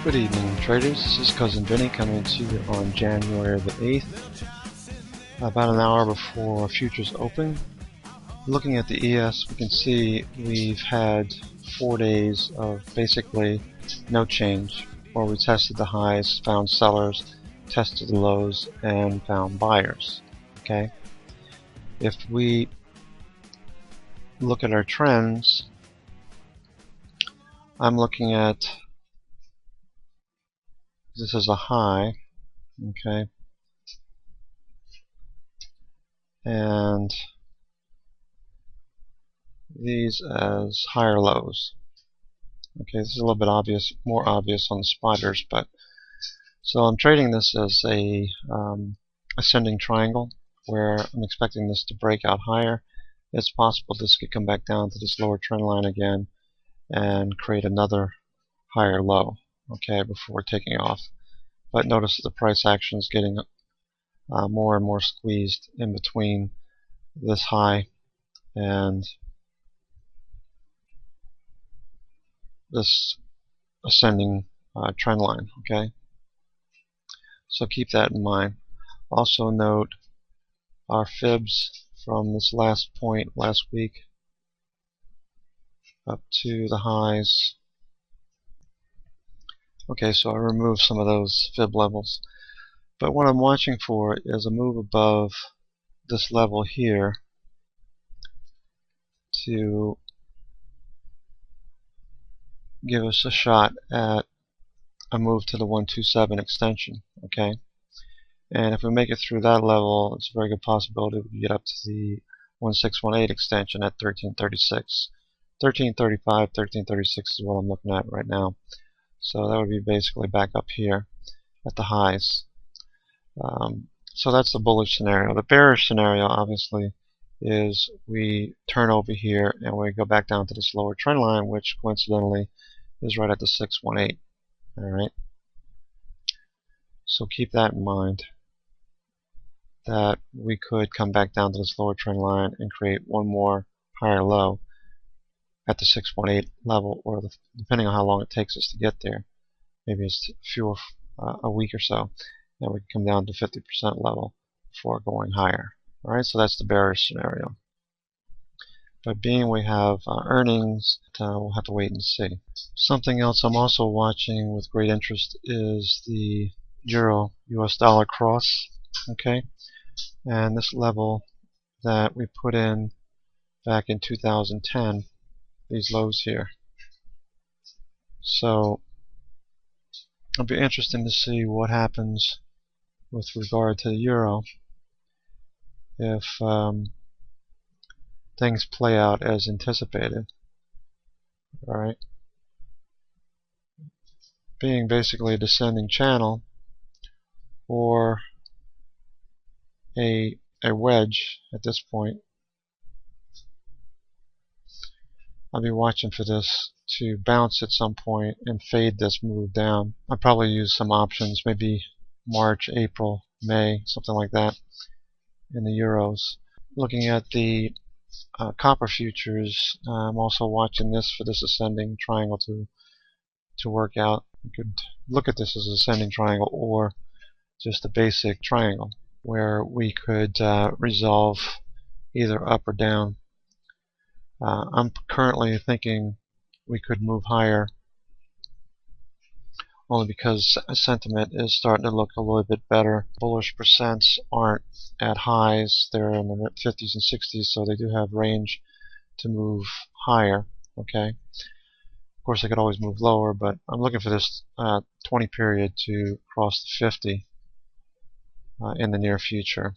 Good evening, traders. This is Cousin Vinny coming to you on January the 8th, about an hour before futures open. Looking at the ES, we can see we've had 4 days of basically no change, where we tested the highs, found sellers, tested the lows, and found buyers. Okay. If we look at our trends, I'm looking at this is a high, okay, and these as higher lows. Okay, this is a little bit obvious, more obvious on the spiders, but so I'm trading this as a ascending triangle, where I'm expecting this to break out higher. It's possible this could come back down to this lower trend line again and create another higher low, okay, before taking off. But notice that the price action is getting more and more squeezed in between this high and this ascending trend line, okay? So keep that in mind. Also note our fibs from this last point last week up to the highs. Okay, so I removed some of those fib levels. But what I'm watching for is a move above this level here to give us a shot at a move to the 127 extension. Okay, and if we make it through that level, it's a very good possibility we can get up to the 1618 extension at 1336. 1335, 1336 is what I'm looking at right now. So that would be basically back up here at the highs. So that's the bullish scenario. The bearish scenario, obviously, is we turn over here and we go back down to this lower trend line, which coincidentally is right at the 618. Alright. So keep that in mind, that we could come back down to this lower trend line and create one more higher low at the 618 level, or depending on how long it takes us to get there. Maybe it's a week or so, and we can come down to 50% level before going higher. Alright, so that's the bearish scenario. But being we have earnings, we'll have to wait and see. Something else I'm also watching with great interest is the Euro US dollar cross. Okay, and this level that we put in back in 2010, these lows here. So it'll be interesting to see what happens with regard to the euro if things play out as anticipated. Alright, being basically a descending channel or a wedge at this point. I'll be watching for this to bounce at some point and fade this move down. I'll probably use some options, maybe March, April, May, something like that in the euros. Looking at the copper futures, I'm also watching this for this ascending triangle to work out. You could look at this as an ascending triangle or just a basic triangle where we could resolve either up or down. I'm currently thinking we could move higher, only because sentiment is starting to look a little bit better. Bullish percents aren't at highs, they're in the 50s and 60s, so they do have range to move higher. Okay, of course I could always move lower, but I'm looking for this 20 period to cross the 50 in the near future,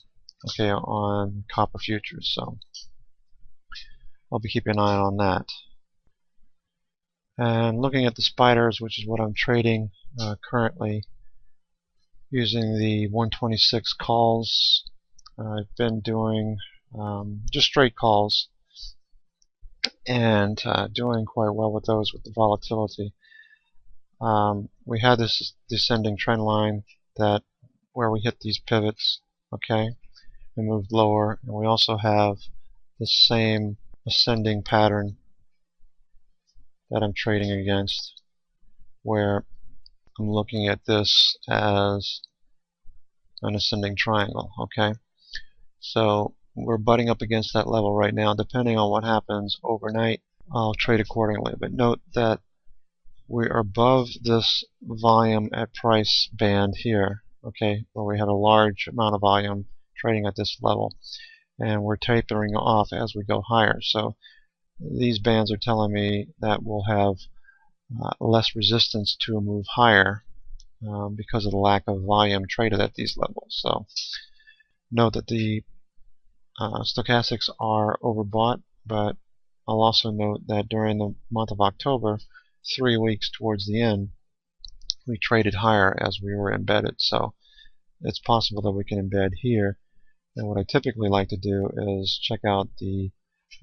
okay, on copper futures. So I'll be keeping an eye on that. And looking at the spiders, which is what I'm trading currently, using the 126 calls. I've been doing just straight calls and doing quite well with those with the volatility. We had this descending trend line that where we hit these pivots, okay, and moved lower, and we also have the same ascending pattern that I'm trading against, where I'm looking at this as an ascending triangle. Okay, so we're butting up against that level right now. Depending on what happens overnight, I'll trade accordingly. But note that we are above this volume at price band here, okay, where we had a large amount of volume trading at this level, and we're tapering off as we go higher. So these bands are telling me that we'll have less resistance to a move higher because of the lack of volume traded at these levels. So note that the stochastics are overbought, but I'll also note that during the month of October, 3 weeks towards the end, we traded higher as we were embedded. So it's possible that we can embed here. And what I typically like to do is check out the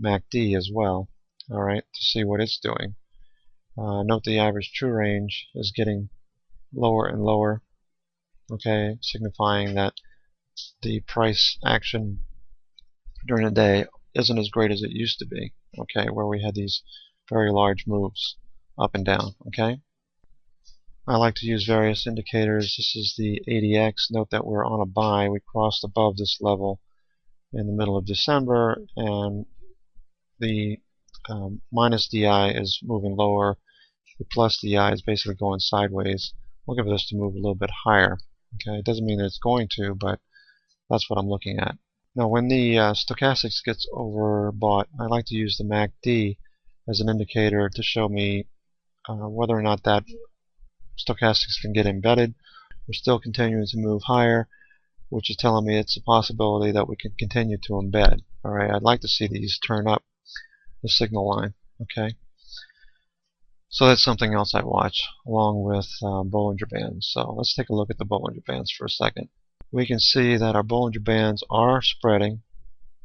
MACD as well, alright, to see what it's doing. Note the average true range is getting lower and lower, okay, signifying that the price action during the day isn't as great as it used to be, okay, where we had these very large moves up and down, okay. I like to use various indicators. This is the ADX. Note that we're on a buy. We crossed above this level in the middle of December, and the minus DI is moving lower. The plus DI is basically going sideways. Looking for this to move a little bit higher. Okay, it doesn't mean that it's going to, but that's what I'm looking at. Now, when the stochastics gets overbought, I like to use the MACD as an indicator to show me whether or not that stochastics can get embedded. We're still continuing to move higher, which is telling me it's a possibility that we can continue to embed. Alright, I'd like to see these turn up the signal line. Okay, so that's something else I watch along with Bollinger Bands. So let's take a look at the Bollinger Bands for a second. We can see that our Bollinger Bands are spreading.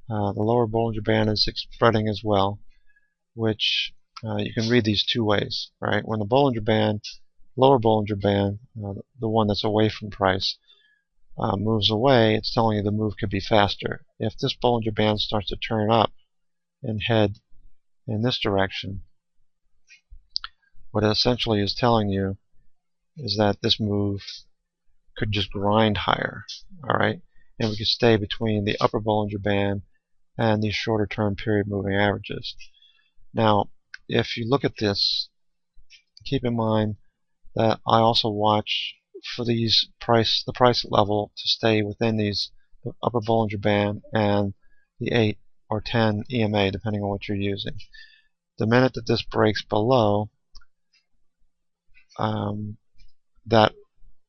The lower Bollinger Band is spreading as well, which you can read these two ways. Right? When the Bollinger Band, lower Bollinger Band, the one that's away from price, moves away, it's telling you the move could be faster. If this Bollinger Band starts to turn up and head in this direction, what it essentially is telling you is that this move could just grind higher, alright? And we could stay between the upper Bollinger Band and these shorter term period moving averages. Now, if you look at this, keep in mind that I also watch for the price level to stay within these upper Bollinger Band and the 8 or 10 EMA, depending on what you're using. The minute that this breaks below that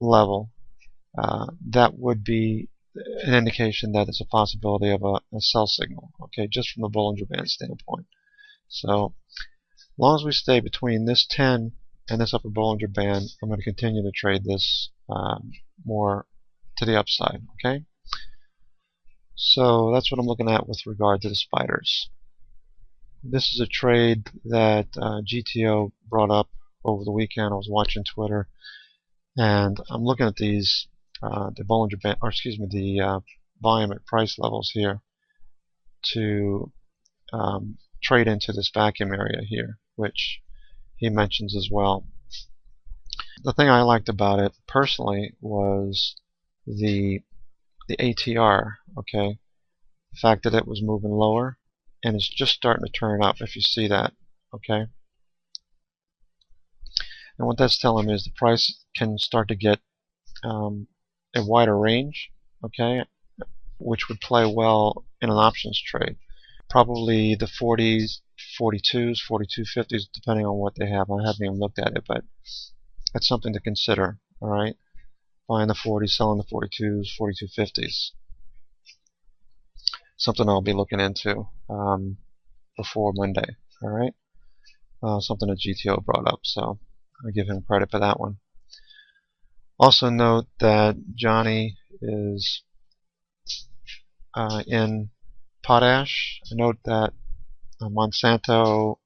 level, that would be an indication that it's a possibility of a sell signal, okay, just from the Bollinger Band standpoint. So as long as we stay between this 10 and this upper Bollinger Band, I'm going to continue to trade this more to the upside. Okay, so that's what I'm looking at with regard to the spiders. This is a trade that GTO brought up over the weekend. I was watching Twitter, and I'm looking at these the Bollinger Band, or excuse me, the volume at price levels here to trade into this vacuum area here, which he mentions as well. The thing I liked about it personally was the ATR, okay, the fact that it was moving lower and it's just starting to turn up, if you see that, okay. And what that's telling me is the price can start to get a wider range, okay, which would play well in an options trade. Probably the 40s, 42s, 42.50s, depending on what they have. I haven't even looked at it, but that's something to consider. All right, buying the 40s, selling the 42s, 42.50s. Something I'll be looking into before Monday. All right, something that GTO brought up, so I give him credit for that one. Also note that Johnny is in potash. I note that Monsanto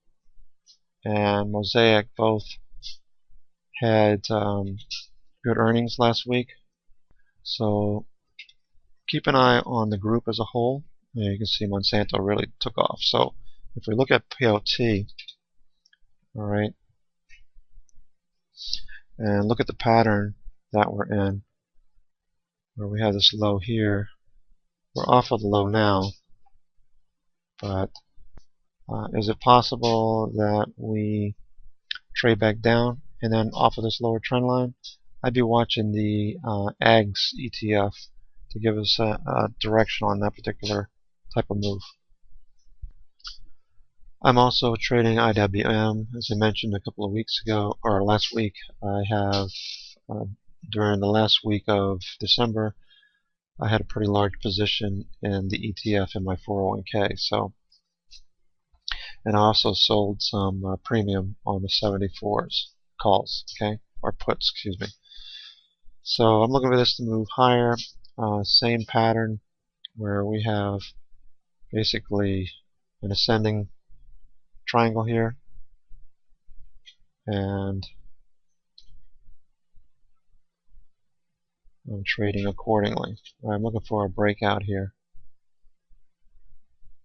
and Mosaic both had good earnings last week, so keep an eye on the group as a whole. You can see Monsanto really took off. So if we look at POT, all right, and look at the pattern that we're in, where we have this low here. We're off of the low now, but is it possible that we trade back down and then off of this lower trend line? I'd be watching the AGS ETF to give us a direction on that particular type of move. I'm also trading IWM, as I mentioned a couple of weeks ago, or last week. I have, during the last week of December, I had a pretty large position in the ETF in my 401k. So, and I also sold some premium on the 74s calls, okay, or puts, excuse me. So I'm looking for this to move higher. Same pattern where we have basically an ascending triangle here, and I'm trading accordingly. I'm looking for a breakout here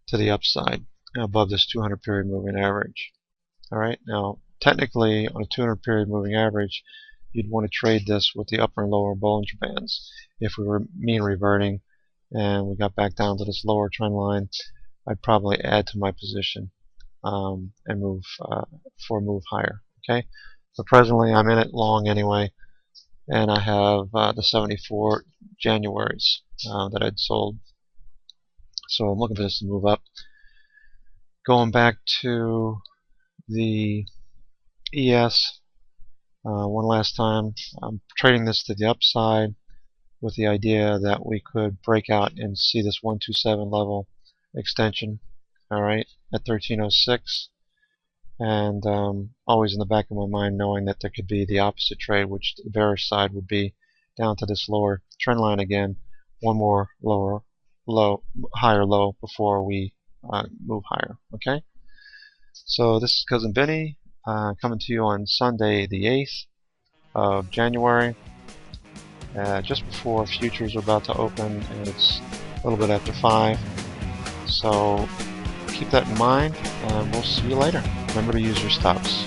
to the upside above this 200 period moving average. Alright, now technically on a 200 period moving average, you'd want to trade this with the upper and lower Bollinger Bands. If we were mean reverting and we got back down to this lower trend line, I'd probably add to my position and move for a move higher. Okay, but presently I'm in it long anyway, and I have the 74 Januaries that I'd sold. So I'm looking for this to move up. Going back to the ES one last time, I'm trading this to the upside with the idea that we could break out and see this 127 level extension, alright, at 1306, and always in the back of my mind knowing that there could be the opposite trade, which the bearish side would be down to this lower trend line again, one more higher low before we move higher. Okay, so this is Cousin Benny coming to you on Sunday the 8th of January, just before futures are about to open, and it's a little bit after 5. So keep that in mind, and we'll see you later. Remember to use your stops.